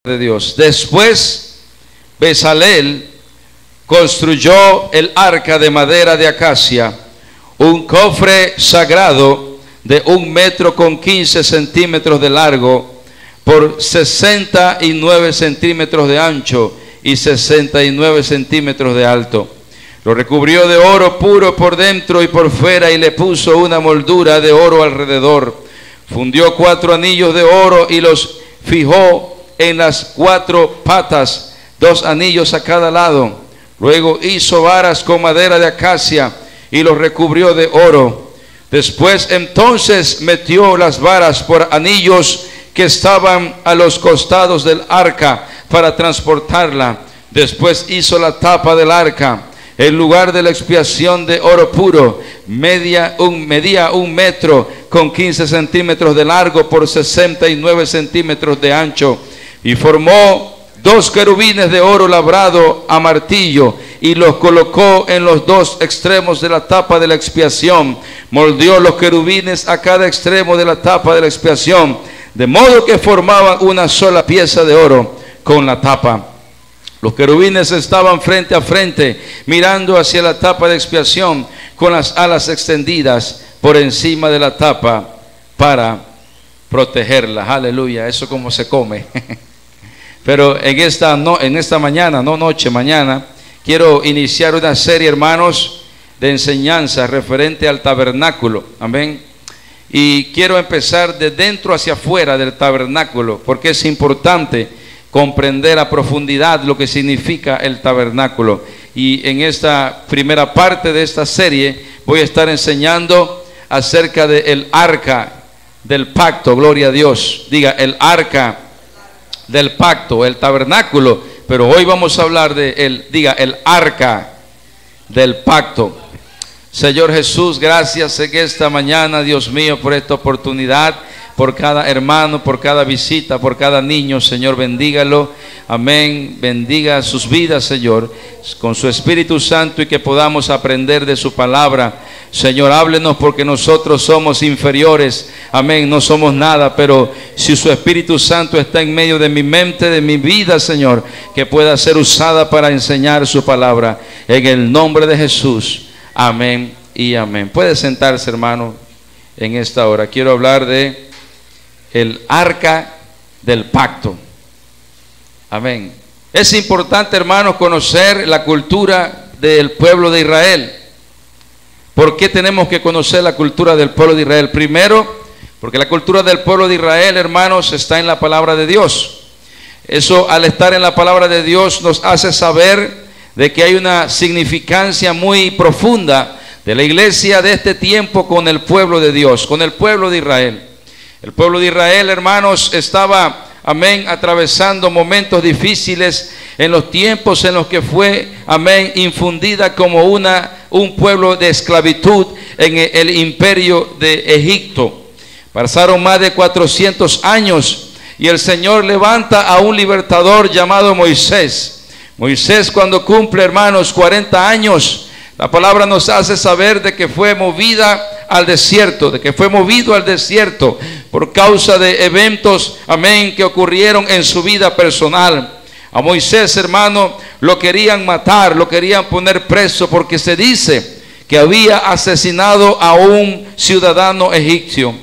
de Dios. Después Bezalel construyó el arca de madera de acacia, un cofre sagrado de 1,15 metros de largo por 69 centímetros de ancho y 69 centímetros de alto. Lo recubrió de oro puro por dentro y por fuera y le puso una moldura de oro alrededor. Fundió 4 anillos de oro y los fijó en las 4 patas, 2 anillos a cada lado. Luego hizo varas con madera de acacia y los recubrió de oro. Después entonces metió las varas por anillos que estaban a los costados del arca para transportarla. Después hizo la tapa del arca. El lugar de la expiación de oro puro medía 1 metro con 15 centímetros de largo por 69 centímetros de ancho. Y formó 2 querubines de oro labrado a martillo y los colocó en los 2 extremos de la tapa de la expiación. Moldeó los querubines a cada extremo de la tapa de la expiación, de modo que formaban una sola pieza de oro con la tapa. Los querubines estaban frente a frente, mirando hacia la tapa de expiación, con las alas extendidas por encima de la tapa para protegerla. Aleluya, eso como se come. Pero en esta mañana, mañana, quiero iniciar una serie, hermanos, de enseñanza referente al tabernáculo. Amén. Y quiero empezar de dentro hacia afuera del tabernáculo, porque es importante comprender a profundidad lo que significa el tabernáculo. Y en esta primera parte de esta serie voy a estar enseñando acerca del arca del pacto. Gloria a Dios. Diga, el arca del pacto, el tabernáculo. Pero hoy vamos a hablar de el arca del pacto. Señor Jesús, gracias en esta mañana, Dios mío, por esta oportunidad, por cada hermano, por cada visita, por cada niño. Señor, bendígalo. Amén. Bendiga sus vidas, Señor, con su Espíritu Santo, y que podamos aprender de su palabra. Señor, háblenos, porque nosotros somos inferiores. Amén. No somos nada, pero si su Espíritu Santo está en medio de mi mente, de mi vida, Señor, que pueda ser usada para enseñar su palabra. En el nombre de Jesús. Amén y amén. Puede sentarse, hermano, en esta hora. Quiero hablar de el arca del pacto. Amén. Es importante, hermanos, conocer la cultura del pueblo de Israel. ¿Por qué tenemos que conocer la cultura del pueblo de Israel? Primero, porque la cultura del pueblo de Israel, hermanos, está en la palabra de Dios. Eso, al estar en la palabra de Dios, nos hace saber de que hay una significancia muy profunda de la iglesia de este tiempo con el pueblo de Dios, con el pueblo de Israel. El pueblo de Israel, hermanos, estaba, amén, atravesando momentos difíciles en los tiempos en los que fue, amén, infundida como un pueblo de esclavitud en el imperio de Egipto. Pasaron más de 400 años y el Señor levanta a un libertador llamado Moisés. Moisés, cuando cumple, hermanos, 40 años, la palabra nos hace saber de que fue movida al desierto, de que fue movido al desierto por causa de eventos, amén, que ocurrieron en su vida personal. A Moisés, hermano, lo querían matar, lo querían poner preso, porque se dice que había asesinado a un ciudadano egipcio.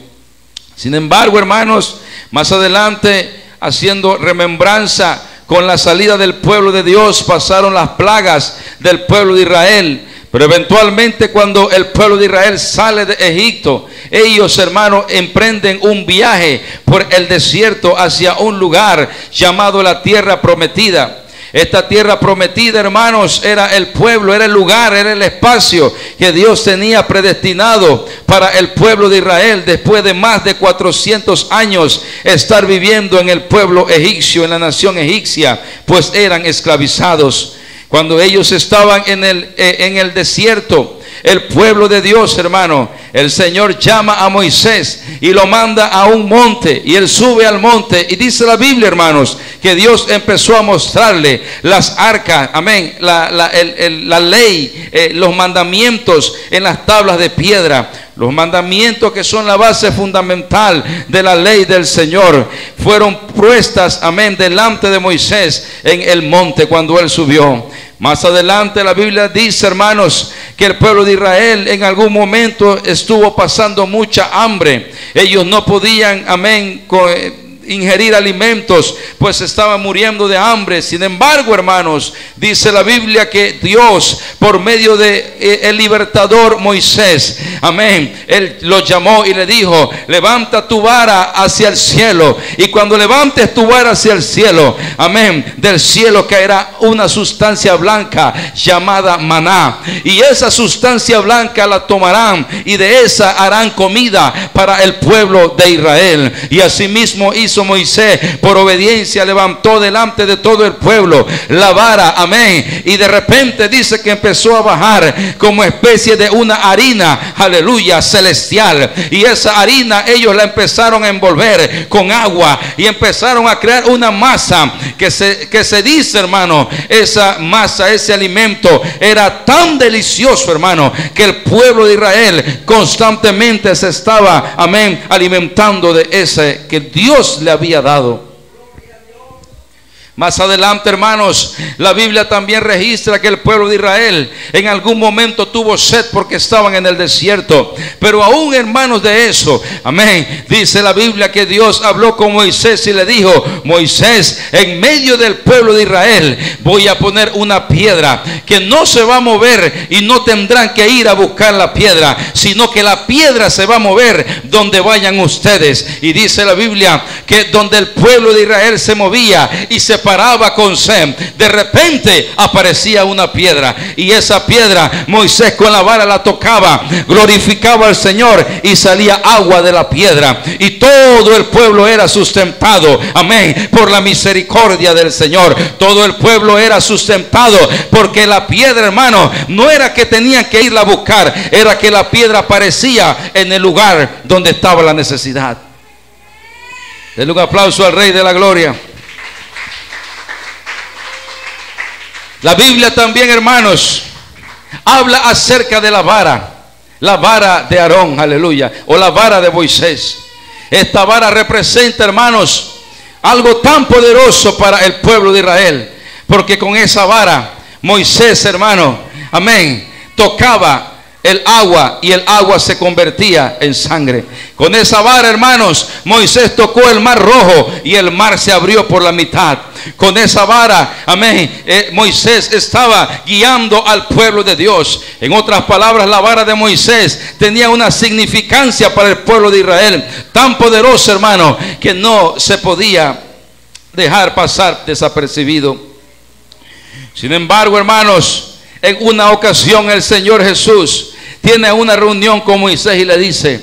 Sin embargo, hermanos, más adelante, haciendo remembranza con la salida del pueblo de Dios, pasaron las plagas del pueblo de Israel. Pero eventualmente, cuando el pueblo de Israel sale de Egipto, ellos, hermanos, emprenden un viaje por el desierto hacia un lugar llamado la tierra prometida. Esta tierra prometida, hermanos, era el pueblo, era el lugar, era el espacio que Dios tenía predestinado para el pueblo de Israel, después de más de 400 años estar viviendo en el pueblo egipcio, en la nación egipcia, pues eran esclavizados. Cuando ellos estaban en el desierto, el pueblo de Dios, hermano, el Señor llama a Moisés y lo manda a un monte, y él sube al monte, y dice la Biblia, hermanos, que Dios empezó a mostrarle las arcas, amén, la ley, los mandamientos en las tablas de piedra. Los mandamientos, que son la base fundamental de la ley del Señor, fueron puestas, amén, delante de Moisés en el monte cuando él subió. Más adelante la Biblia dice, hermanos, que el pueblo de Israel en algún momento estuvo pasando mucha hambre. Ellos no podían, amén, ingerir alimentos, pues estaban muriendo de hambre. Sin embargo, hermanos, dice la Biblia que Dios, por medio de el libertador Moisés, amén, él lo llamó y le dijo: levanta tu vara hacia el cielo, y cuando levantes tu vara hacia el cielo, amén, del cielo caerá una sustancia blanca llamada maná, y esa sustancia blanca la tomarán y de esa harán comida para el pueblo de Israel. Y asimismo hizo Moisés, por obediencia levantó delante de todo el pueblo la vara, amén, y de repente dice que empezó a bajar como especie de una harina, aleluya, celestial, y esa harina ellos la empezaron a envolver con agua y empezaron a crear una masa que se dice, hermano, esa masa, ese alimento era tan delicioso, hermano, que el pueblo de Israel constantemente se estaba, amén, alimentando de ese que Dios le había dado. Más adelante, hermanos, la Biblia también registra que el pueblo de Israel en algún momento tuvo sed porque estaban en el desierto. Pero aún, hermanos, de eso, amén, dice la Biblia que Dios habló con Moisés y le dijo: Moisés, en medio del pueblo de Israel voy a poner una piedra que no se va a mover, y no tendrán que ir a buscar la piedra, sino que la piedra se va a mover donde vayan ustedes. Y dice la Biblia que donde el pueblo de Israel se movía y se paraba con sed, de repente aparecía una piedra, y esa piedra Moisés con la vara la tocaba, glorificaba al Señor y salía agua de la piedra, y todo el pueblo era sustentado, amén, por la misericordia del Señor. Todo el pueblo era sustentado porque la piedra, hermano, no era que tenían que irla a buscar, era que la piedra aparecía en el lugar donde estaba la necesidad. Denle un aplauso al Rey de la Gloria. La Biblia también, hermanos, habla acerca de la vara de Aarón, aleluya, o la vara de Moisés. Esta vara representa, hermanos, algo tan poderoso para el pueblo de Israel, porque con esa vara Moisés, hermano, amén, tocaba el agua y el agua se convertía en sangre. Con esa vara, hermanos, Moisés tocó el mar Rojo y el mar se abrió por la mitad. Con esa vara, amén, Moisés estaba guiando al pueblo de Dios. En otras palabras, la vara de Moisés tenía una significancia para el pueblo de Israel tan poderosa, hermano, que no se podía dejar pasar desapercibido. Sin embargo, hermanos, en una ocasión el Señor Jesús tiene una reunión con Moisés y le dice: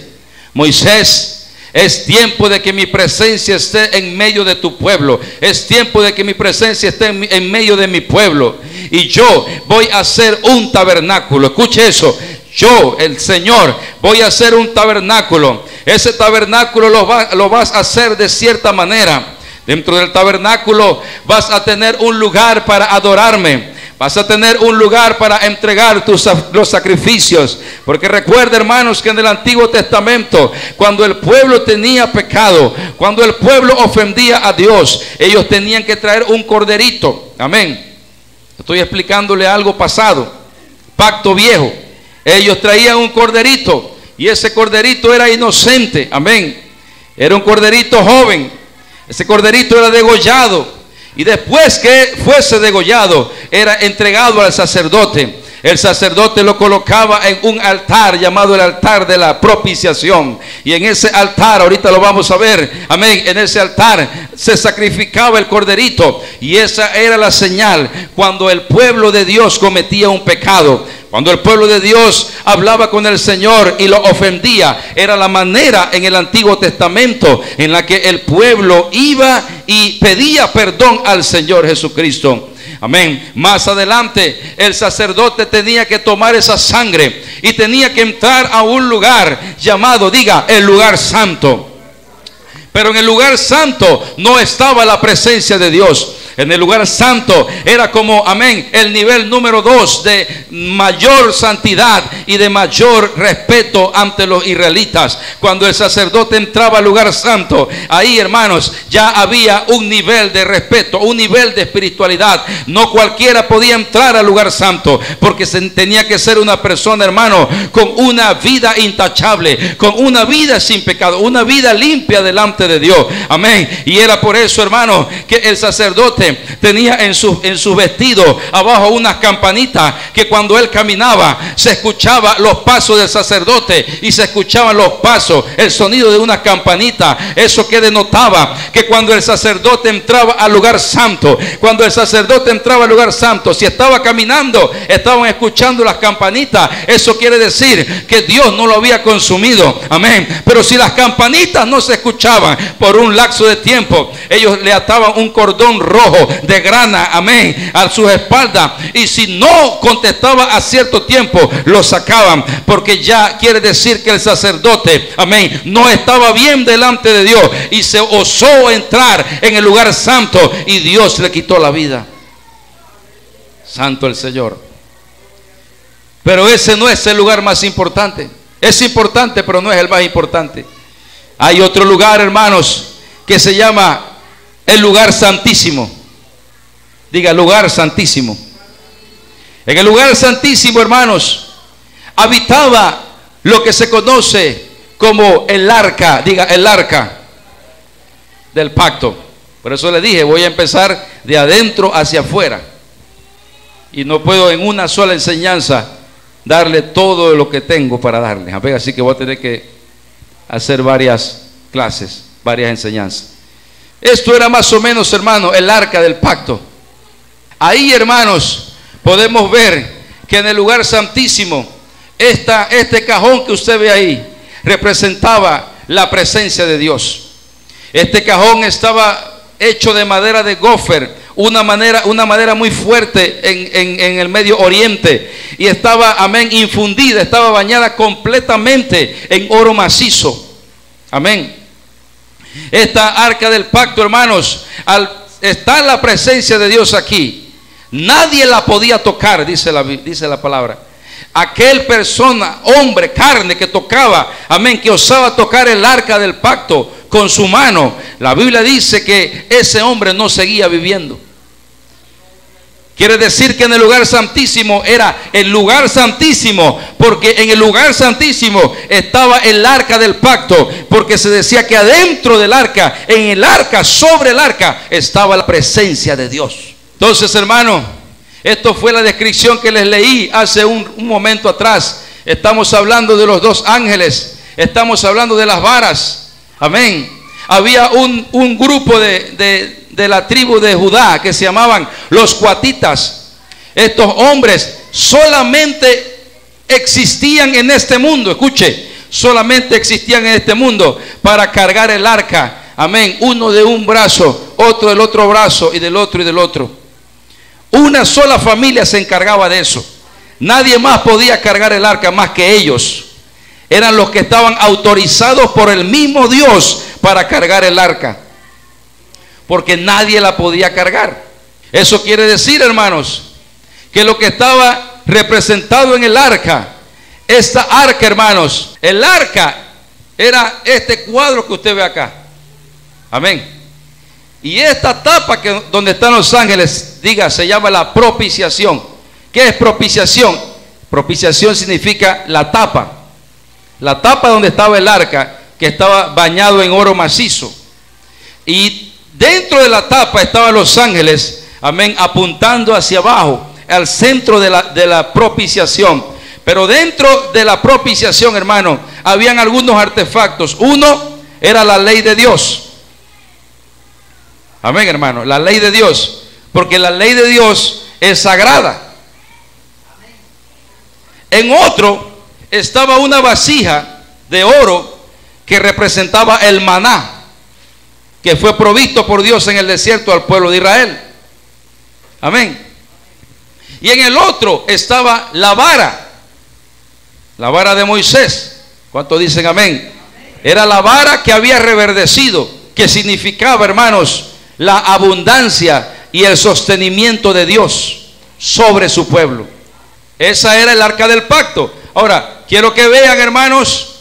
Moisés, es tiempo de que mi presencia esté en medio de tu pueblo. Es tiempo de que mi presencia esté en medio de mi pueblo. Y yo voy a hacer un tabernáculo. Escuche eso. Yo, el Señor, voy a hacer un tabernáculo. Ese tabernáculo lo vas a hacer de cierta manera. Dentro del tabernáculo vas a tener un lugar para adorarme. Vas a tener un lugar para entregar los sacrificios. Porque recuerda, hermanos, que en el Antiguo Testamento, cuando el pueblo tenía pecado, cuando el pueblo ofendía a Dios, ellos tenían que traer un corderito. Amén. Estoy explicándole algo pasado, pacto viejo. Ellos traían un corderito, y ese corderito era inocente. Amén. Era un corderito joven. Ese corderito era degollado. Y después que fuese degollado, era entregado al sacerdote. El sacerdote lo colocaba en un altar llamado el altar de la propiciación. Y en ese altar, ahorita lo vamos a ver, amén, en ese altar se sacrificaba el corderito. Y esa era la señal cuando el pueblo de Dios cometía un pecado. Cuando el pueblo de Dios hablaba con el Señor y lo ofendía, era la manera en el Antiguo Testamento en la que el pueblo iba y pedía perdón al Señor Jesucristo. Amén. Más adelante el sacerdote tenía que tomar esa sangre y tenía que entrar a un lugar llamado, diga, el lugar santo. Pero en el lugar santo no estaba la presencia de Dios. En el lugar santo era como, amén, el nivel número 2 de mayor santidad y de mayor respeto ante los israelitas. Cuando el sacerdote entraba al lugar santo, ahí, hermanos, ya había un nivel de respeto, un nivel de espiritualidad. No cualquiera podía entrar al lugar santo, porque tenía que ser una persona, hermano, con una vida intachable, con una vida sin pecado, una vida limpia delante de Dios. Amén. Y era por eso, hermano, que el sacerdote tenía en su vestido abajo unas campanitas, que cuando él caminaba se escuchaba los pasos del sacerdote y se escuchaban los pasos, el sonido de una campanita. Eso que denotaba que cuando el sacerdote entraba al lugar santo, si estaba caminando, estaban escuchando las campanitas. Eso quiere decir que Dios no lo había consumido. Amén. Pero si las campanitas no se escuchaban por un lapso de tiempo, ellos le ataban un cordón rojo de grana, amén, a sus espaldas, y si no contestaba a cierto tiempo, lo sacaban, porque ya quiere decir que el sacerdote, amén, no estaba bien delante de Dios y se osó entrar en el lugar santo y Dios le quitó la vida. Santo el Señor. Pero ese no es el lugar más importante. Es importante, pero no es el más importante. Hay otro lugar, hermanos, que se llama el lugar santísimo. Diga, lugar santísimo. En el lugar santísimo, hermanos, habitaba lo que se conoce como el arca. Diga, el arca del pacto. Por eso le dije, voy a empezar de adentro hacia afuera. Y no puedo en una sola enseñanza darle todo lo que tengo para darle. Así que voy a tener que hacer varias clases, varias enseñanzas. Esto era más o menos, hermano, el arca del pacto. Ahí, hermanos, podemos ver que en el lugar santísimo, este cajón que usted ve ahí, representaba la presencia de Dios. Este cajón estaba hecho de madera de gofer, una madera muy fuerte en el Medio Oriente, y estaba, amén, infundida, estaba bañada completamente en oro macizo. Amén. Esta arca del pacto, hermanos, al estar la presencia de Dios aquí, nadie la podía tocar, dice la palabra. Aquel persona, hombre, carne, que tocaba, amén, que osaba tocar el arca del pacto con su mano, la Biblia dice que ese hombre no seguía viviendo. Quiere decir que en el lugar santísimo era el lugar santísimo, porque en el lugar santísimo estaba el arca del pacto, porque se decía que adentro del arca, en el arca, sobre el arca, estaba la presencia de Dios. Entonces, hermano, esto fue la descripción que les leí hace un momento atrás. Estamos hablando de los 2 ángeles, estamos hablando de las varas. Amén. Había un grupo de la tribu de Judá que se llamaban los cuatitas. Estos hombres solamente existían en este mundo. Escuche, solamente existían en este mundo para cargar el arca. Amén. Uno de un brazo, otro del otro brazo, y del otro y del otro. Una sola familia se encargaba de eso. Nadie más podía cargar el arca más que ellos. Eran los que estaban autorizados por el mismo Dios para cargar el arca, porque nadie la podía cargar. Eso quiere decir, hermanos, que lo que estaba representado en el arca, esta arca, hermanos, el arca era este cuadro que usted ve acá. Amén. Y esta tapa donde están los ángeles, diga, se llama la propiciación. ¿Qué es propiciación? Propiciación significa la tapa. La tapa donde estaba el arca, que estaba bañado en oro macizo. Y dentro de la tapa estaban los ángeles, amén, apuntando hacia abajo, al centro de la propiciación. Pero dentro de la propiciación, hermano, habían algunos artefactos. Uno era la ley de Dios. Amén, hermano, la ley de Dios, porque la ley de Dios es sagrada. En otro estaba una vasija de oro que representaba el maná, que fue provisto por Dios en el desierto al pueblo de Israel. Amén. y en el otro estaba la vara de Moisés. ¿Cuántos dicen amén? Era la vara que había reverdecido, que significaba, hermanos, la abundancia y el sostenimiento de Dios sobre su pueblo. Esa era el arca del pacto. Ahora, quiero que vean, hermanos,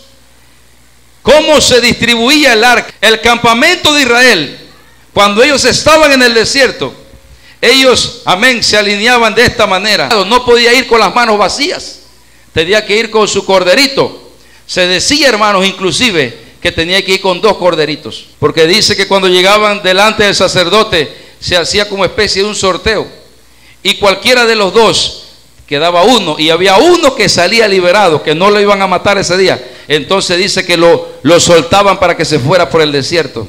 cómo se distribuía el arca. El campamento de Israel, cuando ellos estaban en el desierto, ellos, amén, se alineaban de esta manera. No podía ir con las manos vacías, tenía que ir con su corderito. Se decía, hermanos, inclusive que tenía que ir con 2 corderitos, porque dice que cuando llegaban delante del sacerdote se hacía como especie de un sorteo, y cualquiera de los 2 quedaba uno, y había uno que salía liberado, que no lo iban a matar ese día. Entonces dice que lo soltaban para que se fuera por el desierto.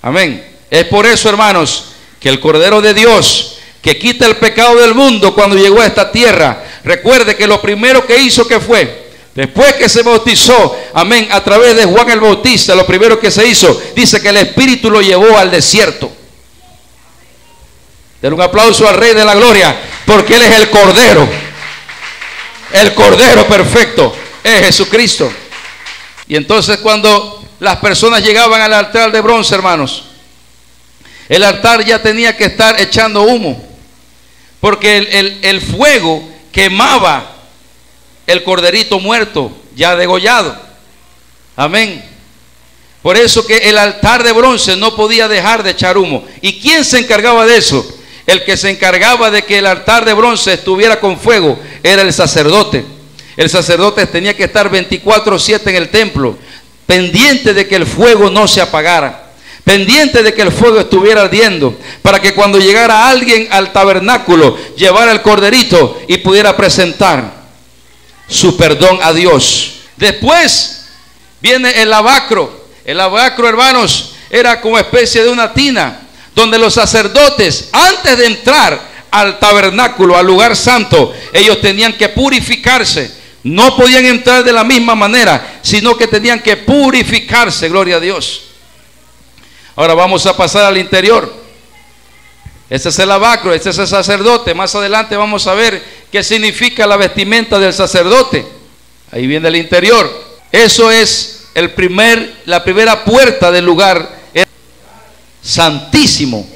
Amén. Es por eso, hermanos, que el Cordero de Dios, que quita el pecado del mundo, cuando llegó a esta tierra, recuerde que lo primero que hizo, que fue, después que se bautizó, amén, a través de Juan el Bautista, lo primero que se hizo, dice que el Espíritu lo llevó al desierto. Den un aplauso al Rey de la Gloria, porque Él es el Cordero perfecto, es Jesucristo. Y entonces cuando las personas llegaban al altar de bronce, hermanos, el altar ya tenía que estar echando humo, porque el fuego quemaba el corderito muerto, ya degollado. Amén. Por eso que el altar de bronce no podía dejar de echar humo. ¿Y quién se encargaba de eso? El que se encargaba de que el altar de bronce estuviera con fuego era el sacerdote. El sacerdote tenía que estar 24/7 en el templo, pendiente de que el fuego no se apagara, pendiente de que el fuego estuviera ardiendo, para que cuando llegara alguien al tabernáculo, llevara el corderito y pudiera presentar su perdón a Dios. Después viene el lavacro. El lavacro, hermanos, era como especie de una tina, donde los sacerdotes, antes de entrar al tabernáculo, al lugar santo, ellos tenían que purificarse. No podían entrar de la misma manera, sino que tenían que purificarse. Gloria a Dios. Ahora vamos a pasar al interior. Este es el lavacro, este es el sacerdote. Más adelante vamos a ver qué significa la vestimenta del sacerdote. Ahí viene el interior. Eso es la primera puerta del lugar santísimo.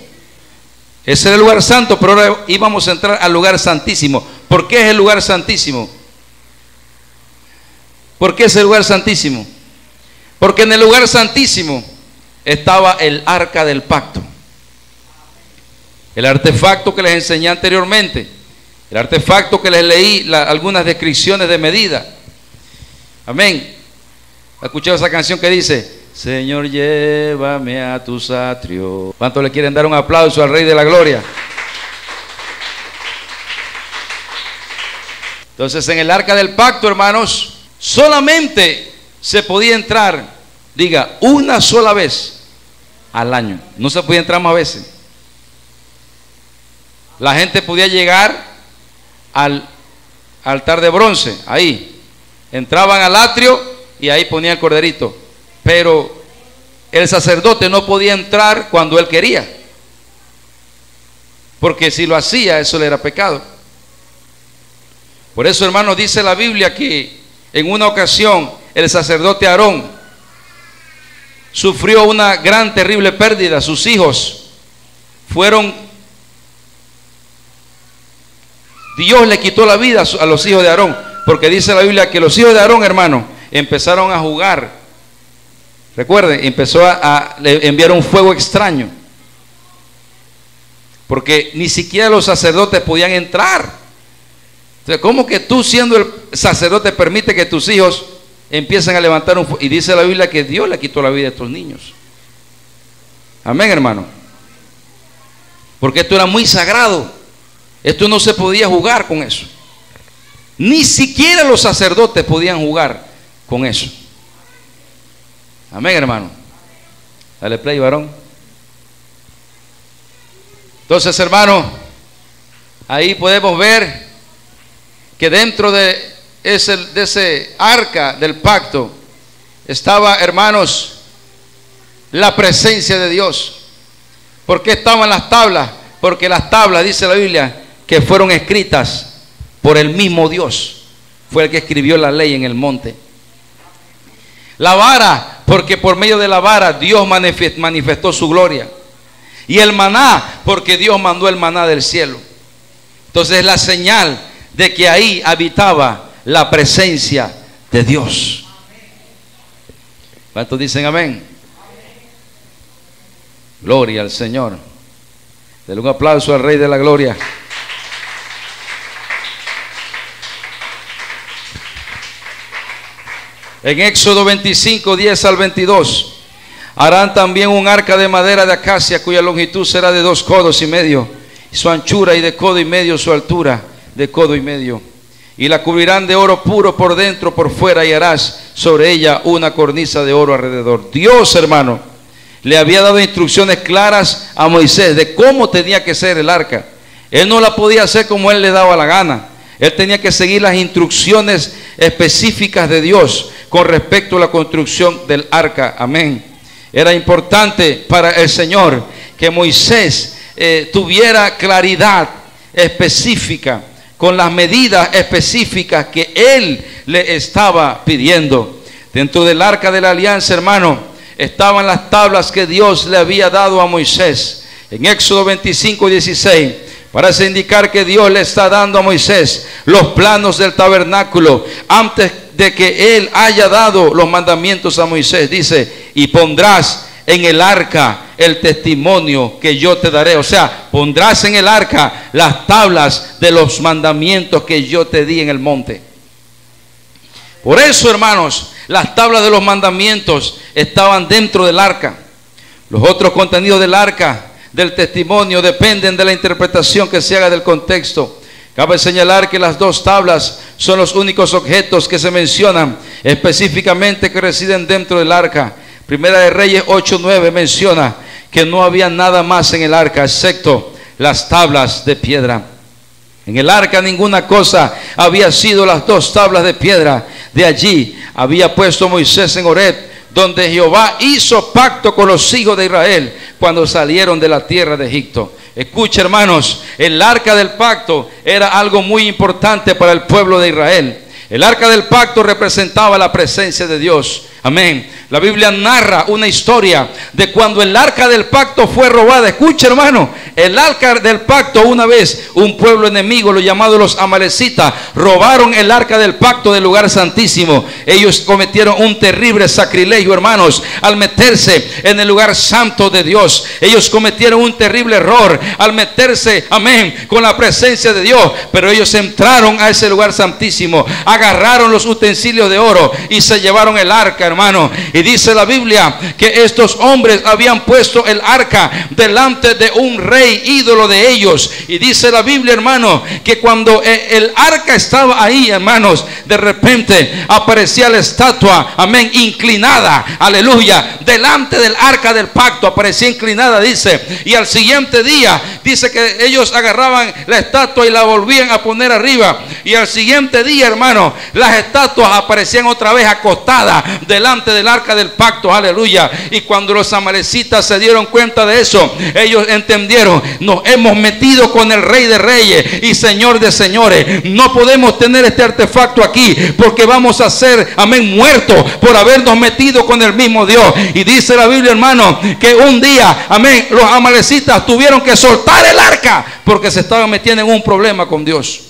Ese era el lugar santo, pero ahora íbamos a entrar al lugar santísimo. ¿Por qué es el lugar santísimo? ¿Por qué es el lugar santísimo? Porque en el lugar santísimo estaba el arca del pacto. El artefacto que les enseñé anteriormente, el artefacto que les leí algunas descripciones de medida. Amén. ¿Ha escuchado esa canción que dice: Señor, llévame a tus atrios? ¿Cuántos le quieren dar un aplauso al Rey de la Gloria? Entonces, en el arca del pacto, hermanos, solamente se podía entrar, diga, una sola vez al año. No se podía entrar más veces. La gente podía llegar al altar de bronce, ahí entraban al atrio y ahí ponía el corderito, pero el sacerdote no podía entrar cuando él quería, porque si lo hacía, eso le era pecado. Por eso, hermanos, dice la Biblia que en una ocasión el sacerdote Aarón sufrió una gran, terrible pérdida. Sus hijos Dios le quitó la vida a los hijos de Aarón, porque dice la Biblia que los hijos de Aarón, hermano, empezaron a jugar. Recuerden, empezó a enviar un fuego extraño, porque ni siquiera los sacerdotes podían entrar. Entonces, ¿cómo que tú, siendo el sacerdote, permite que tus hijos empiecen a levantar un fuego? Y dice la Biblia que Dios le quitó la vida a estos niños. Amén, hermano. Porque esto era muy sagrado. Esto no se podía jugar con eso. Ni siquiera los sacerdotes podían jugar con eso. Amén, hermano. Dale play, varón. Entonces, hermano, ahí podemos ver que dentro de ese arca del pacto estaba, hermanos, la presencia de Dios. ¿Por qué estaban las tablas? Porque las tablas, dice la Biblia, que fueron escritas por el mismo Dios. Fue el que escribió la ley en el monte. La vara, porque por medio de la vara Dios manifestó su gloria. Y el maná, porque Dios mandó el maná del cielo. Entonces es la señal de que ahí habitaba la presencia de Dios. ¿Cuántos dicen amén? Gloria al Señor. Denle un aplauso al Rey de la Gloria. En Éxodo 25, 10 al 22. Harán también un arca de madera de acacia, cuya longitud será de 2 codos y medio, y su anchura, y de codo y medio su altura, de codo y medio. Y la cubrirán de oro puro por dentro, por fuera, y harás sobre ella una cornisa de oro alrededor. Dios, hermano, le había dado instrucciones claras a Moisés de cómo tenía que ser el arca. Él no la podía hacer como él le daba la gana. Él tenía que seguir las instrucciones específicas de Dios con respecto a la construcción del arca. Amén. Era importante para el Señor que Moisés tuviera claridad específica con las medidas específicas que él le estaba pidiendo. Dentro del arca de la alianza, hermano, estaban las tablas que Dios le había dado a Moisés. En Éxodo 25, 16 parece indicar que Dios le está dando a Moisés los planos del tabernáculo antes de que él haya dado los mandamientos a Moisés. Dice: y pondrás en el arca el testimonio que yo te daré. O sea, pondrás en el arca las tablas de los mandamientos que yo te di en el monte. Por eso, hermanos, las tablas de los mandamientos estaban dentro del arca. Los otros contenidos del arca del testimonio dependen de la interpretación que se haga del contexto. Cabe señalar que las 2 tablas son los únicos objetos que se mencionan específicamente que residen dentro del arca. Primera de Reyes 8:9 menciona que no había nada más en el arca excepto las tablas de piedra. En el arca ninguna cosa había sido las 2 tablas de piedra. De allí había puesto Moisés en Horeb, donde Jehová hizo pacto con los hijos de Israel cuando salieron de la tierra de Egipto. Escucha, hermanos, el arca del pacto era algo muy importante para el pueblo de Israel. El arca del pacto representaba la presencia de Dios. Amén. La Biblia narra una historia de cuando el arca del pacto fue robada. Escucha, hermano, el arca del pacto, una vez un pueblo enemigo, lo llamado los amalecitas, robaron el arca del pacto del lugar santísimo. Ellos cometieron un terrible sacrilegio, hermanos, al meterse en el lugar santo de Dios. Ellos cometieron un terrible error al meterse, amén, con la presencia de Dios. Pero ellos entraron a ese lugar santísimo, agarraron los utensilios de oro y se llevaron el arca, hermano. Y dice la Biblia que estos hombres habían puesto el arca delante de un rey ídolo de ellos. Y dice la Biblia, hermano, que cuando el arca estaba ahí, hermanos, de repente aparecía la estatua, amén, inclinada, aleluya, delante del arca del pacto. Aparecía inclinada, dice. Y al siguiente día, dice que ellos agarraban la estatua y la volvían a poner arriba. Y al siguiente día, hermano, las estatuas aparecían otra vez acostadas delante del arca del pacto, aleluya. Y cuando los amalecitas se dieron cuenta de eso, ellos entendieron: nos hemos metido con el Rey de Reyes y Señor de Señores. No podemos tener este artefacto aquí, porque vamos a ser, amén, muertos por habernos metido con el mismo Dios. Y dice la Biblia, hermano, que un día, amén, los amalecitas tuvieron que soltar el arca porque se estaban metiendo en un problema con Dios.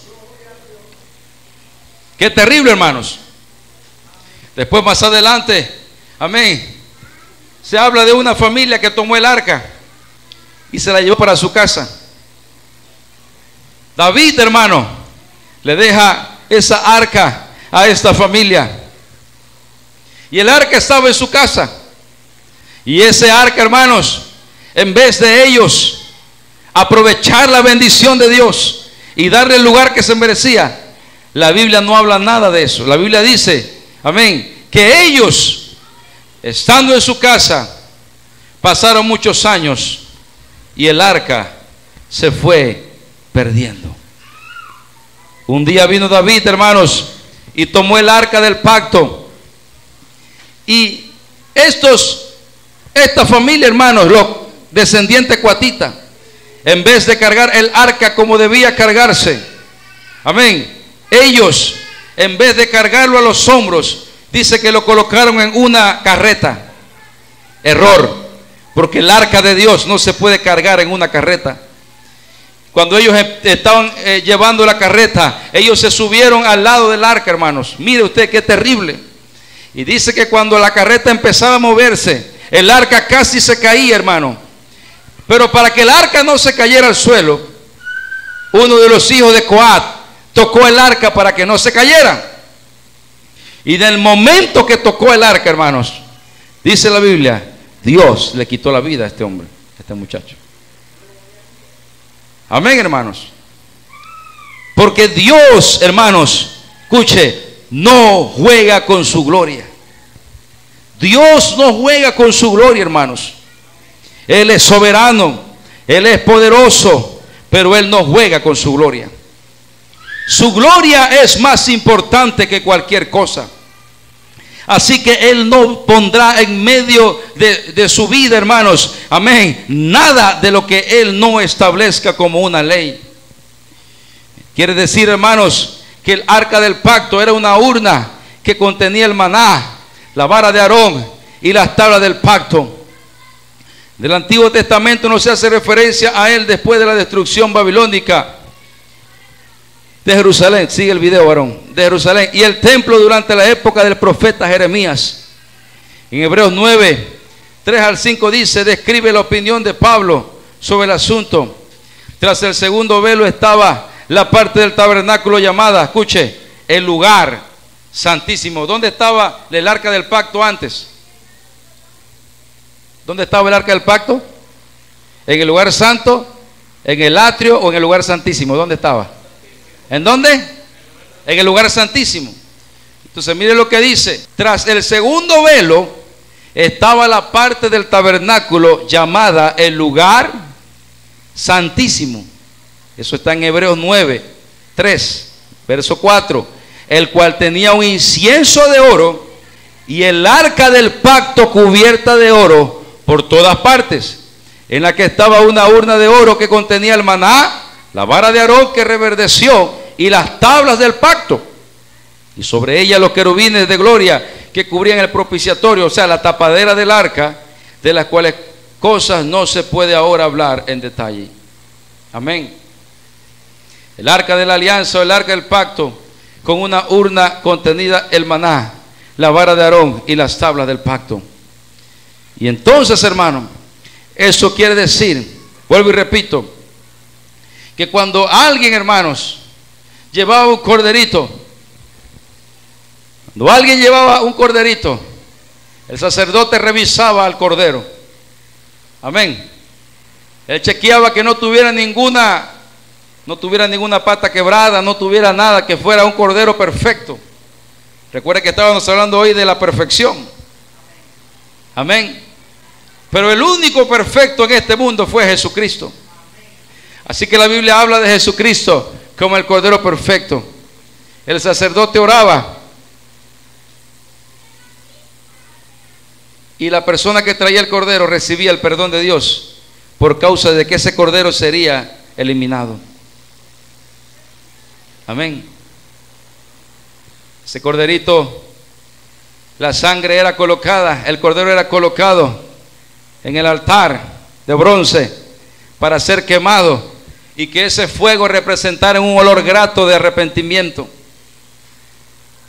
Qué terrible, hermanos. Después, más adelante, amén, se habla de una familia que tomó el arca y se la llevó para su casa. David, hermano, le deja esa arca a esta familia. Y el arca estaba en su casa. Y ese arca, hermanos, en vez de ellos aprovechar la bendición de Dios y darle el lugar que se merecía, la Biblia no habla nada de eso. La Biblia dice, amén, que ellos, estando en su casa, pasaron muchos años y el arca se fue perdiendo. Un día vino David, hermanos, y tomó el arca del pacto. Y esta familia, hermanos, los descendientes cuatitas, en vez de cargar el arca como debía cargarse, amén, ellos, en vez de cargarlo a los hombros, dice que lo colocaron en una carreta. Error, porque el arca de Dios no se puede cargar en una carreta. Cuando ellos estaban llevando la carreta, ellos se subieron al lado del arca, hermanos. Mire usted qué terrible. Y dice que cuando la carreta empezaba a moverse, el arca casi se caía, hermano. Pero para que el arca no se cayera al suelo, uno de los hijos de Coat tocó el arca para que no se cayera. Y en el momento que tocó el arca, hermanos, dice la Biblia, Dios le quitó la vida a este hombre, a este muchacho. Amén, hermanos. Porque Dios, hermanos, escuche, no juega con su gloria. Dios no juega con su gloria, hermanos. Él es soberano, Él es poderoso, pero Él no juega con su gloria. Su gloria es más importante que cualquier cosa. Así que Él no pondrá en medio de su vida, hermanos, amén, nada de lo que Él no establezca como una ley. Quiere decir, hermanos, que el arca del pacto era una urna que contenía el maná, la vara de Aarón y las tablas del pacto. Del Antiguo Testamento no se hace referencia a él después de la destrucción babilónica de Jerusalén. Sigue el video, varón. De Jerusalén. Y el templo durante la época del profeta Jeremías. En Hebreos 9, 3 al 5 dice, describe la opinión de Pablo sobre el asunto. Tras el segundo velo estaba la parte del tabernáculo llamada, escuche, el lugar santísimo. ¿Dónde estaba el arca del pacto antes? ¿Dónde estaba el arca del pacto? ¿En el lugar santo? ¿En el atrio o en el lugar santísimo? ¿Dónde estaba? ¿En dónde? En el lugar santísimo. Entonces mire lo que dice. Tras el segundo velo estaba la parte del tabernáculo llamada el lugar santísimo. Eso está en Hebreos 9, 3, verso 4. El cual tenía un incienso de oro y el arca del pacto cubierta de oro por todas partes, en la que estaba una urna de oro que contenía el maná, la vara de Aarón que reverdeció y las tablas del pacto, y sobre ella los querubines de gloria que cubrían el propiciatorio, o sea, la tapadera del arca, de las cuales cosas no se puede ahora hablar en detalle. Amén. El arca de la alianza o el arca del pacto, con una urna contenida el maná, la vara de Aarón y las tablas del pacto. Y entonces, hermano, eso quiere decir, vuelvo y repito, que cuando alguien, hermanos, llevaba un corderito, cuando alguien llevaba un corderito, el sacerdote revisaba al cordero. Amén. Él chequeaba que no tuviera ninguna pata quebrada, no tuviera nada, que fuera un cordero perfecto. Recuerda que estábamos hablando hoy de la perfección. Amén. Pero el único perfecto en este mundo fue Jesucristo. Así que la Biblia habla de Jesucristo como el Cordero perfecto. El sacerdote oraba y la persona que traía el cordero recibía el perdón de Dios por causa de que ese cordero sería eliminado. Amén. Ese corderito, la sangre era colocada, el cordero era colocado en el altar de bronce para ser quemado y que ese fuego representara un olor grato de arrepentimiento.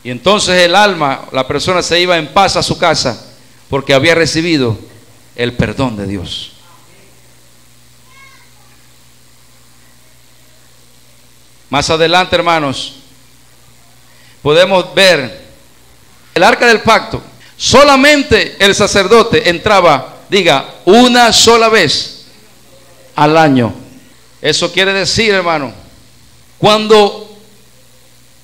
Y entonces el alma, la persona se iba en paz a su casa porque había recibido el perdón de Dios. Más adelante, hermanos, podemos ver el arca del pacto. Solamente el sacerdote entraba, diga, una sola vez al año. Eso quiere decir, hermano, cuando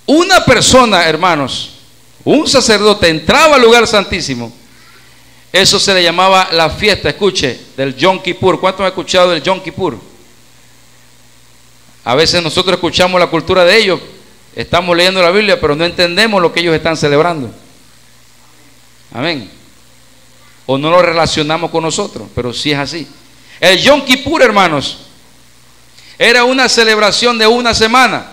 una persona, hermanos, un sacerdote entraba al lugar santísimo, eso se le llamaba la fiesta, escuche, del Yom Kippur. ¿Cuántos han escuchado del Yom Kippur? A veces nosotros escuchamos la cultura de ellos, estamos leyendo la Biblia, pero no entendemos lo que ellos están celebrando. Amén. O no lo relacionamos con nosotros, pero sí es así. El Yom Kippur, hermanos, Era una celebración de una semana.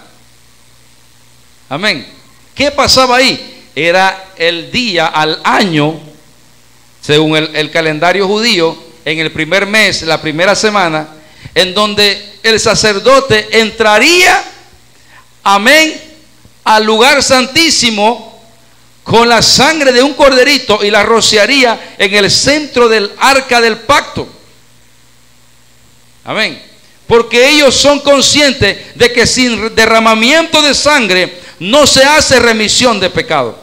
Amén. ¿Qué pasaba ahí? Era el día al año, según el calendario judío, en el primer mes, la primera semana, en donde el sacerdote entraría, amén, al lugar santísimo con la sangre de un corderito y la rociaría en el centro del arca del pacto. Amén. Porque ellos son conscientes de que sin derramamiento de sangre no se hace remisión de pecado.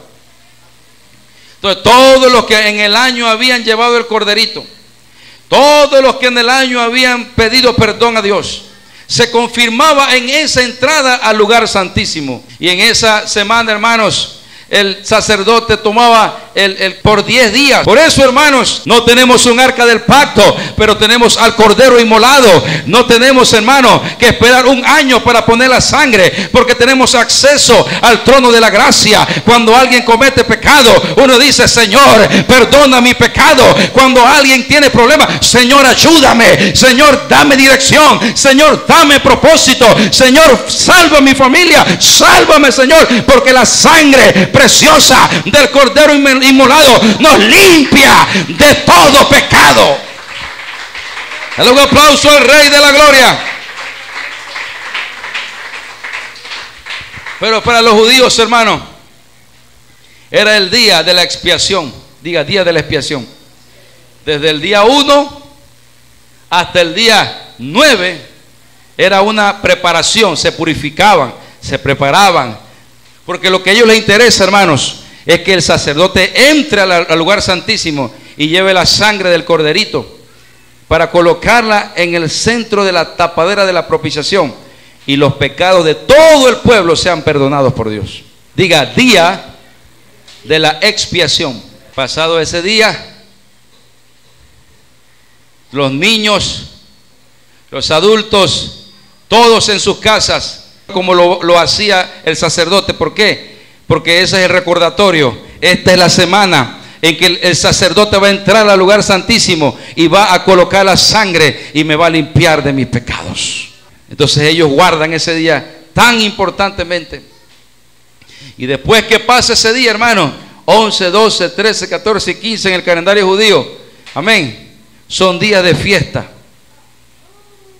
Entonces, todos los que en el año habían llevado el corderito, todos los que en el año habían pedido perdón a Dios, se confirmaba en esa entrada al lugar santísimo. Y en esa semana, hermanos, el sacerdote tomaba por 10 días. Por eso, hermanos, no tenemos un arca del pacto, pero tenemos al cordero inmolado. No tenemos, hermanos, que esperar un año para poner la sangre, porque tenemos acceso al trono de la gracia. Cuando alguien comete pecado, uno dice: Señor, perdona mi pecado. Cuando alguien tiene problemas, Señor, ayúdame. Señor, dame dirección. Señor, dame propósito. Señor, salva mi familia. Sálvame, Señor, porque la sangre preciosa del cordero inmolado nos limpia de todo pecado. Dale un aplauso al Rey de la Gloria. Pero para los judíos, hermanos, era el día de la expiación. Diga, día de la expiación. Desde el día 1 hasta el día 9 era una preparación. Se purificaban, se preparaban, porque lo que a ellos les interesa, hermanos, es que el sacerdote entre al lugar santísimo y lleve la sangre del corderito para colocarla en el centro de la tapadera de la propiciación, y los pecados de todo el pueblo sean perdonados por Dios. Diga, día de la expiación. Pasado ese día, los niños, los adultos, todos en sus casas, como lo hacía el sacerdote. ¿Por qué? Porque ese es el recordatorio. Esta es la semana en que el sacerdote va a entrar al lugar santísimo y va a colocar la sangre y me va a limpiar de mis pecados. Entonces ellos guardan ese día tan importantemente. Y después que pasa ese día, hermano, 11, 12, 13, 14 y 15 en el calendario judío, amén, son días de fiesta.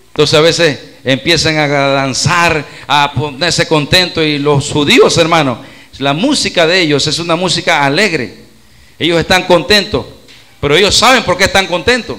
Entonces a veces empiezan a danzar, a ponerse contentos. Y los judíos, hermanos, la música de ellos es una música alegre. Ellos están contentos, pero ellos saben por qué están contentos.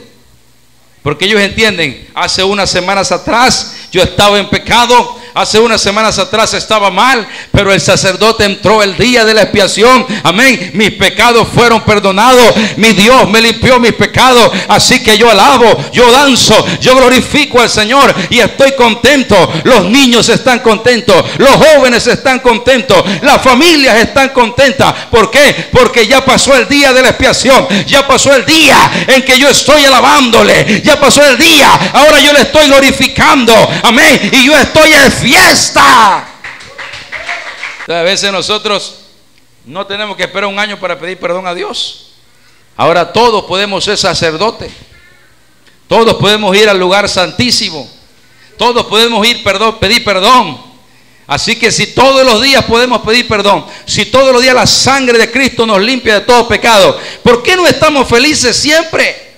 Porque ellos entienden: hace unas semanas atrás yo estaba en pecado, hace unas semanas atrás estaba mal, pero el sacerdote entró el día de la expiación, amén, mis pecados fueron perdonados, mi Dios me limpió mis pecados, así que yo alabo, yo danzo, yo glorifico al Señor y estoy contento. Los niños están contentos, los jóvenes están contentos, las familias están contentas. ¿Por qué? Porque ya pasó el día de la expiación, ya pasó el día en que yo estoy alabándole, ya pasó el día, ahora yo le estoy glorificando, amén, y yo estoy en fiesta. A veces nosotros no tenemos que esperar un año para pedir perdón a Dios. Ahora todos podemos ser sacerdotes, todos podemos ir al lugar santísimo, todos podemos ir pedir perdón. Así que si todos los días podemos pedir perdón, si todos los días la sangre de Cristo nos limpia de todo pecado, ¿por qué no estamos felices siempre?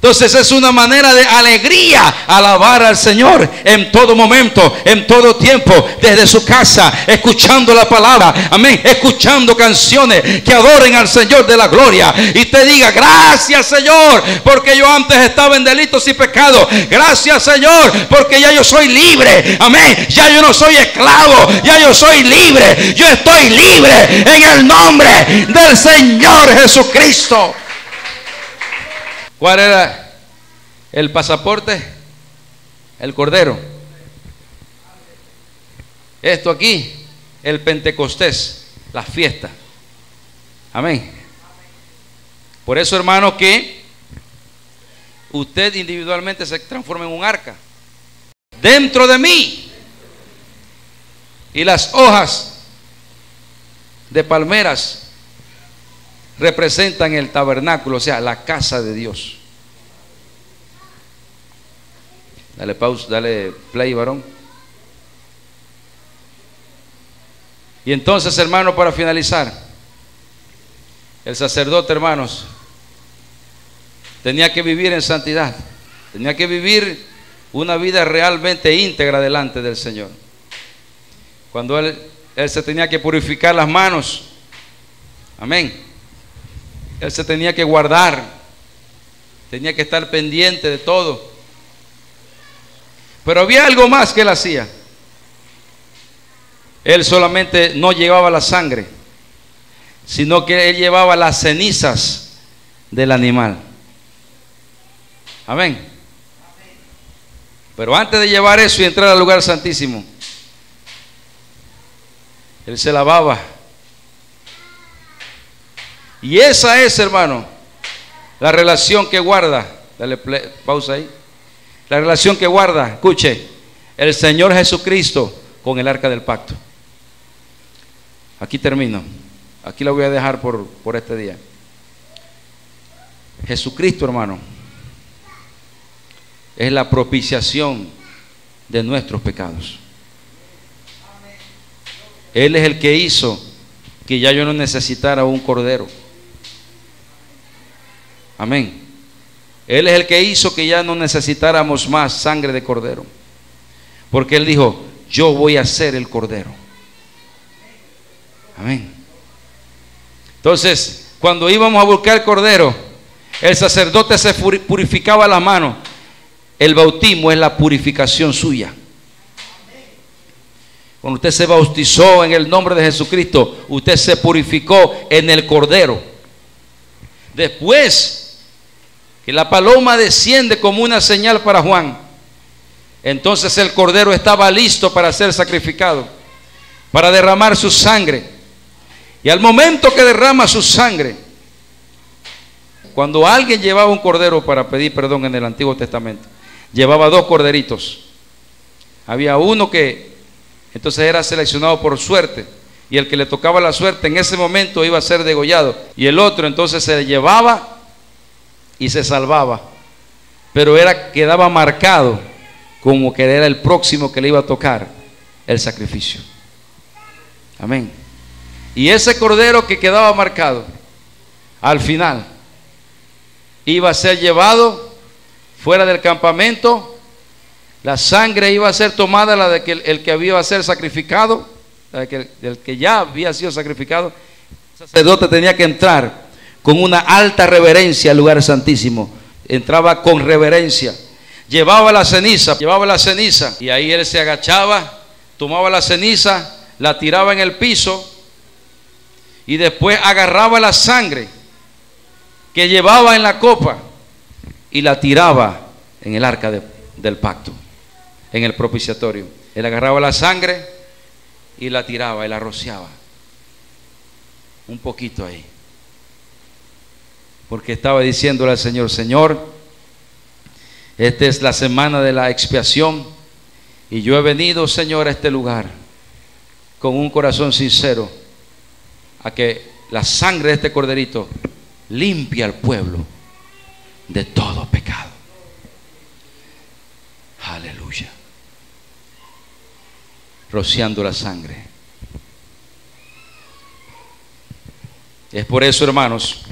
Entonces es una manera de alegría alabar al Señor en todo momento, en todo tiempo, desde su casa, escuchando la palabra, amén, escuchando canciones que adoren al Señor de la gloria, y te diga: gracias, Señor, porque yo antes estaba en delitos y pecados. Gracias, Señor, porque ya yo soy libre, amén, ya yo no soy esclavo, ya yo soy libre, yo estoy libre en el nombre del Señor Jesucristo. ¿Cuál era el pasaporte? El Cordero. Esto aquí, el Pentecostés, la fiesta. Amén. Por eso, hermano, que usted individualmente se transforma en un arca dentro de mí. Y las hojas de palmeras representan el tabernáculo, o sea, la casa de Dios. Dale pausa, dale play, varón. Y entonces, hermano, para finalizar, el sacerdote, hermanos, tenía que vivir en santidad, tenía que vivir una vida realmente íntegra delante del Señor. Cuando él se tenía que purificar las manos, amén, él se tenía que guardar, tenía que estar pendiente de todo. Pero había algo más que él hacía. Él solamente no llevaba la sangre, sino que él llevaba las cenizas del animal. Amén. Pero antes de llevar eso y entrar al lugar santísimo, él se lavaba. Y esa es, hermano, la relación que guarda. Dale pausa ahí. La relación que guarda, escuche, el Señor Jesucristo con el arca del pacto. Aquí termino. Aquí la voy a dejar por este día. Jesucristo, hermano, es la propiciación de nuestros pecados. Él es el que hizo que ya yo no necesitara un cordero. Amén. Él es el que hizo que ya no necesitáramos más sangre de cordero. Porque Él dijo, yo voy a ser el cordero. Amén. Entonces, cuando íbamos a buscar el cordero, el sacerdote se purificaba las manos. El bautismo es la purificación suya. Cuando usted se bautizó en el nombre de Jesucristo, usted se purificó en el cordero. Después que la paloma desciende como una señal para Juan, entonces el cordero estaba listo para ser sacrificado, para derramar su sangre. Y al momento que derrama su sangre, cuando alguien llevaba un cordero para pedir perdón en el Antiguo Testamento, llevaba dos corderitos. Había uno que entonces era seleccionado por suerte, y el que le tocaba la suerte en ese momento iba a ser degollado, y el otro entonces se le llevaba y se salvaba, pero quedaba marcado como que era el próximo que le iba a tocar el sacrificio. Amén. Y ese cordero que quedaba marcado, al final iba a ser llevado fuera del campamento. La sangre iba a ser tomada, la de que el que había a ser sacrificado, el que ya había sido sacrificado. El sacerdote tenía que entrar con una alta reverencia al lugar santísimo. Entraba con reverencia, llevaba la ceniza, y ahí él se agachaba, tomaba la ceniza, la tiraba en el piso, y después agarraba la sangre que llevaba en la copa y la tiraba en el arca del pacto, en el propiciatorio. Él agarraba la sangre y la tiraba y la rociaba un poquito ahí, porque estaba diciéndole al Señor: Señor, esta es la semana de la expiación, y yo he venido, Señor, a este lugar con un corazón sincero, a que la sangre de este corderito limpie al pueblo de todo pecado. Aleluya. Rociando la sangre. Es por eso, hermanos,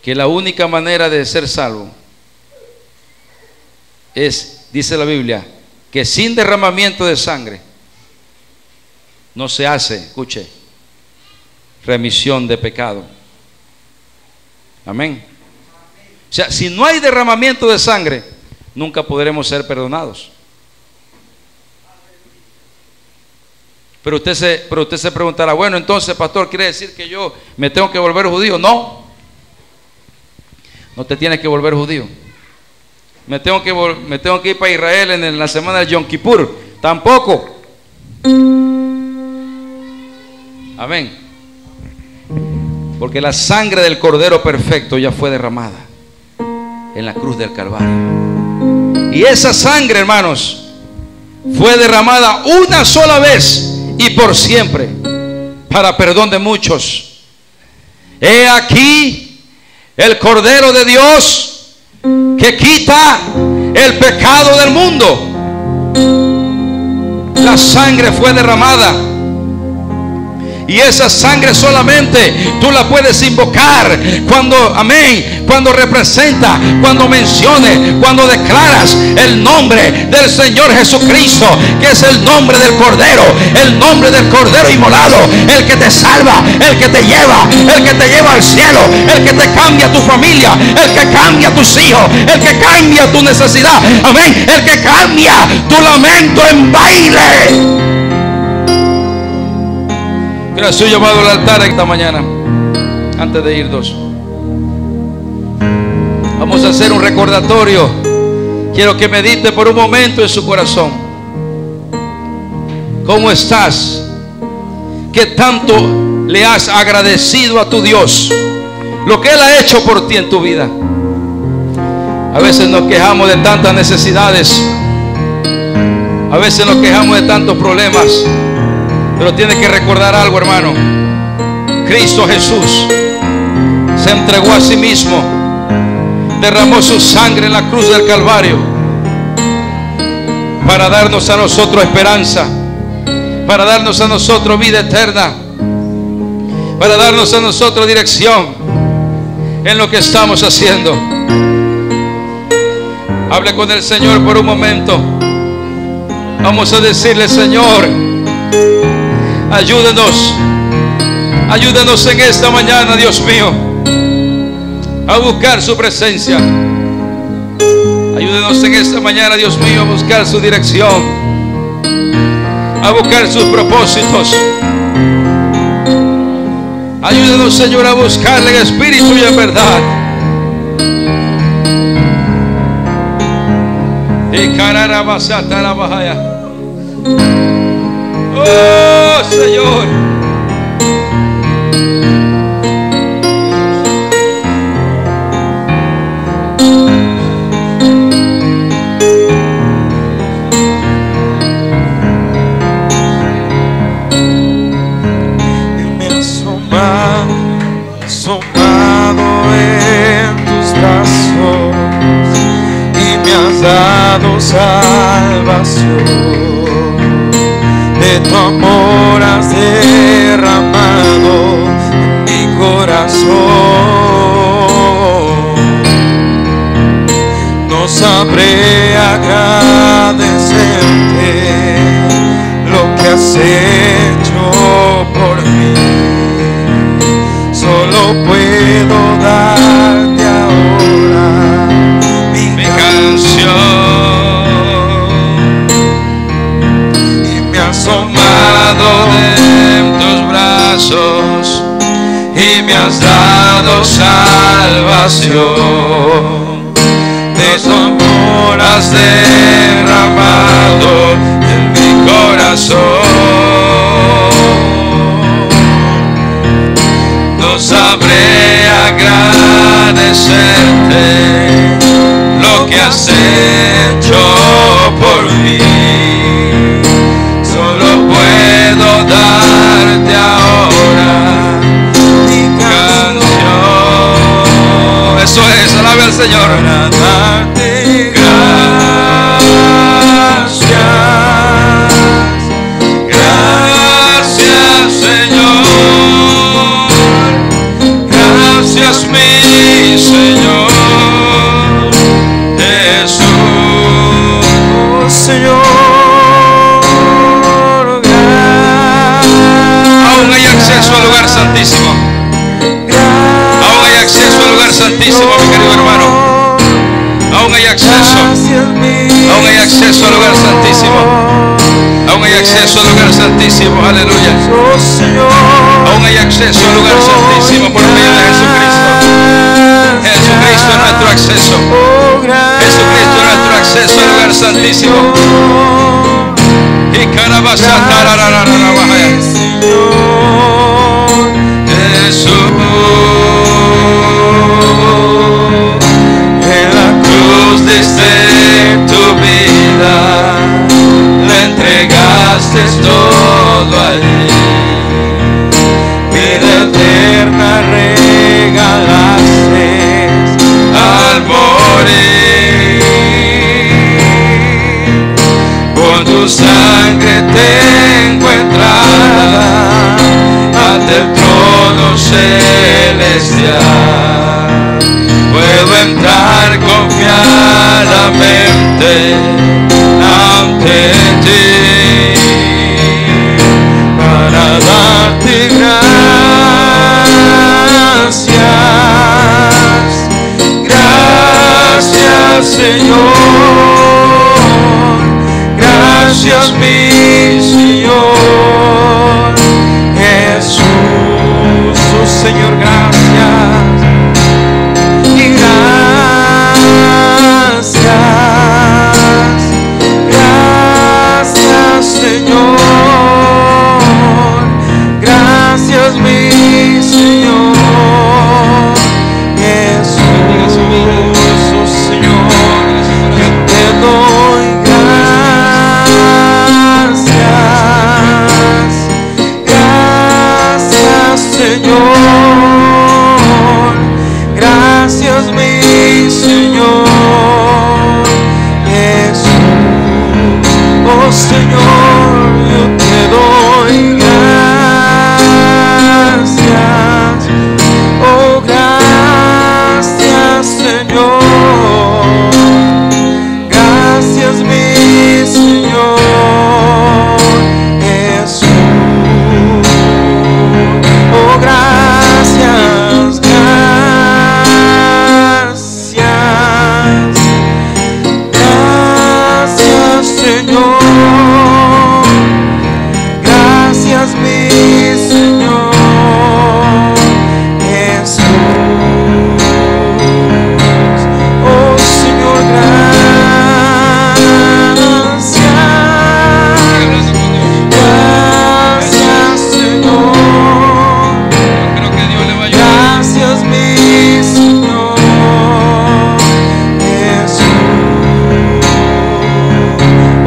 que la única manera de ser salvo es, dice la Biblia, que sin derramamiento de sangre no se hace, escuche, remisión de pecado. Amén. O sea, si no hay derramamiento de sangre, nunca podremos ser perdonados. Pero usted se preguntará: bueno, entonces, pastor, ¿quiere decir que yo me tengo que volver judío? No, no te tienes que volver judío. Me tengo que ir para Israel en la semana de Yom Kippur. Tampoco. Amén. Porque la sangre del Cordero perfecto ya fue derramada en la cruz del Calvario. Y esa sangre, hermanos, fue derramada una sola vez y por siempre, para perdón de muchos. He aquí el Cordero de Dios que quita el pecado del mundo. La sangre fue derramada. Y esa sangre solamente tú la puedes invocar cuando, amén, cuando representa, cuando menciones, cuando declaras el nombre del Señor Jesucristo, que es el nombre del Cordero, el nombre del Cordero inmolado, el que te salva, el que te lleva al cielo, el que te cambia tu familia, el que cambia tus hijos, el que cambia tu necesidad, amén, el que cambia tu lamento en baile. Quiero hacer un llamado al altar esta mañana, antes de irnos. Vamos a hacer un recordatorio. Quiero que medite por un momento en su corazón. ¿Cómo estás? ¿Qué tanto le has agradecido a tu Dios lo que Él ha hecho por ti en tu vida? A veces nos quejamos de tantas necesidades. A veces nos quejamos de tantos problemas. Pero tienes que recordar algo, hermano. Cristo Jesús se entregó a sí mismo, derramó su sangre en la cruz del Calvario para darnos a nosotros esperanza, para darnos a nosotros vida eterna, para darnos a nosotros dirección en lo que estamos haciendo. Hable con el Señor por un momento. Vamos a decirle: Señor, ayúdanos en esta mañana, Dios mío, a buscar su presencia. Ayúdanos en esta mañana, Dios mío, a buscar su dirección, a buscar sus propósitos. Ayúdanos, Señor, a buscarle en espíritu y en verdad. Y cararabasata la bajaya. Oh, Señor. Me has asomado en tus brazos y me has dado salvación. De tu amor has derramado en mi corazón. No sabré agradecerte lo que has hecho por mí. Solo puedo darte ahora mi canción. Asomado en tus brazos y me has dado salvación. De tu amor has derramado en mi corazón. No sabré agradecerte lo que has hecho por mí. Solo puedo darte ahora mi canción. Eso es, alabe al Señor. Para darte gracias. Gracias, Señor. Gracias, mi Señor Jesús. Señor, acceso al lugar santísimo. Aún hay acceso al lugar santísimo, mi querido hermano. Aún hay acceso. Aún hay acceso al lugar santísimo. Aún hay acceso al lugar santísimo. Aleluya. Aún hay acceso al lugar santísimo por medio de Jesucristo. Jesucristo es nuestro acceso. Jesucristo es nuestro acceso al lugar santísimo. Y carabasata la Jesús, en la cruz diste tu vida, le entregaste todo allí, vida eterna regalaste al morir. tu sangre tengo entrada ante el trono celestial. Puedo entrar confiadamente ante ti para darte gracias. Gracias, Señor. Gracias, mi Señor. Jesús, oh Señor, gracias. Y gracias. Gracias, Señor. Gracias, mi Señor. Jesús, oh Señor, yo te doy gracias. Gracias, Señor. Gracias, mi Señor. Jesús, oh Señor, yo te doy gracias. Oh, gracias, Señor. Gracias, mi Señor. Jesús. Oh, gracias, gracias. Gracias, Señor. Gracias, mi Señor. Jesús. Oh, Señor, gracias. Gracias, Señor. Creo que Dios le va a ayudar. Gracias, mi Señor. Jesús.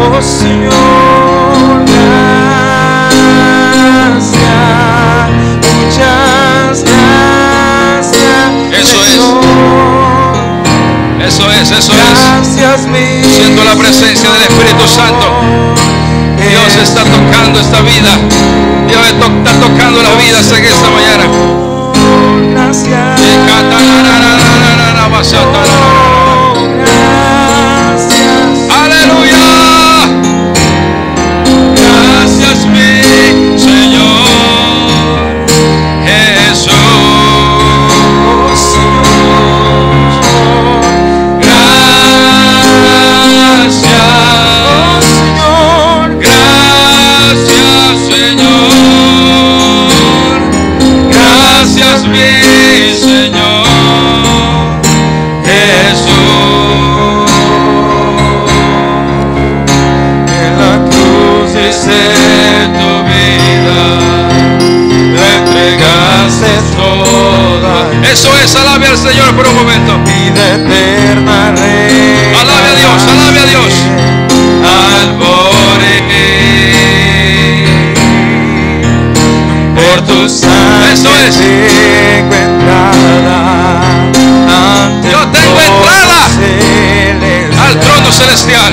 Oh, Señor, gracias. Muchas gracias. Eso es. Señor. Eso es. Gracias, mi Siento la presencia del Espíritu Santo. Dios está tocando esta vida. Dios está tocando las vidas en esta mañana. Gracias. Gracias. Aleluya. Gracias, mi Señor Jesús. Oh, Señor. Gracias. Oh, Señor. Gracias, Señor. Gracias, mi Señor Jesús. En la cruz dice tu vida, la entregaste toda. Eso es, alabe al Señor por un momento. Vida eterna, Rey. Alabe a Dios, alabe a Dios. Al morir por tu sangre. Eso es. Tengo entrada ante Yo el tengo trono entrada celestial. al trono celestial.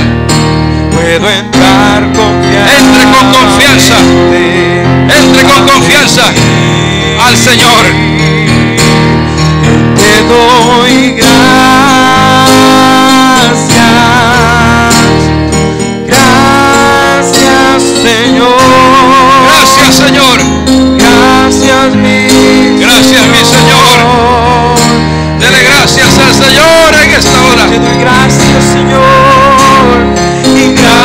Puedo entrar confianza. Entre con confianza. Entre con confianza al Señor. Te doy gracias. Gracias, Señor. Gracias, Señor. Gracias, mi Gracias, mi Señor. Dele gracias al Señor en esta hora. Te doy gracias, Señor. Y gracias.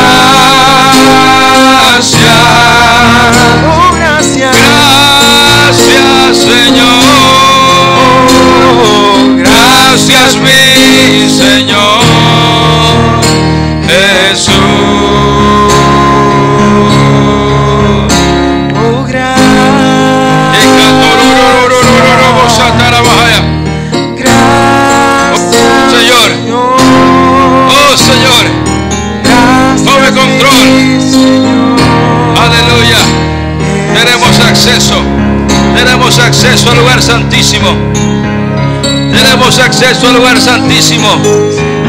Oh, gracias. Gracias, Señor. Oh, Gracias, mi Señor Jesús. Oh, gracias. Gracias, Señor. Oh, Señor. Gracias, Tome control. mi Señor. Aleluya. Tenemos acceso al lugar santísimo. Tenemos acceso al lugar santísimo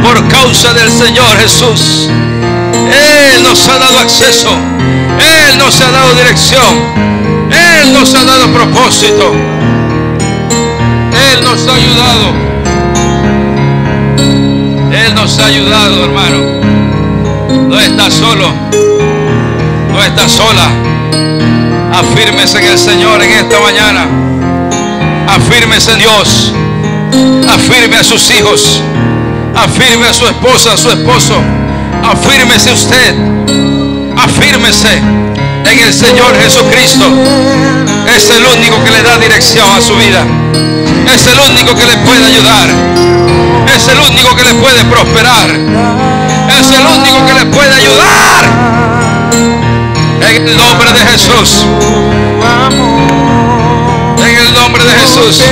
por causa del Señor Jesús. Él nos ha dado acceso. Él nos ha dado dirección. Él nos ha dado propósito. Él nos ha ayudado. Él nos ha ayudado, hermano. No está solo. No está sola. Afírmese en el Señor en esta mañana. Afírmese en Dios. Afirme a sus hijos. Afirme a su esposa, a su esposo. Afírmese usted. Afírmese en el Señor Jesucristo. Es el único que le da dirección a su vida. Es el único que le puede ayudar. Es el único que le puede prosperar. Es el único que le puede ayudar. En el nombre de Jesús. En el nombre de Jesús.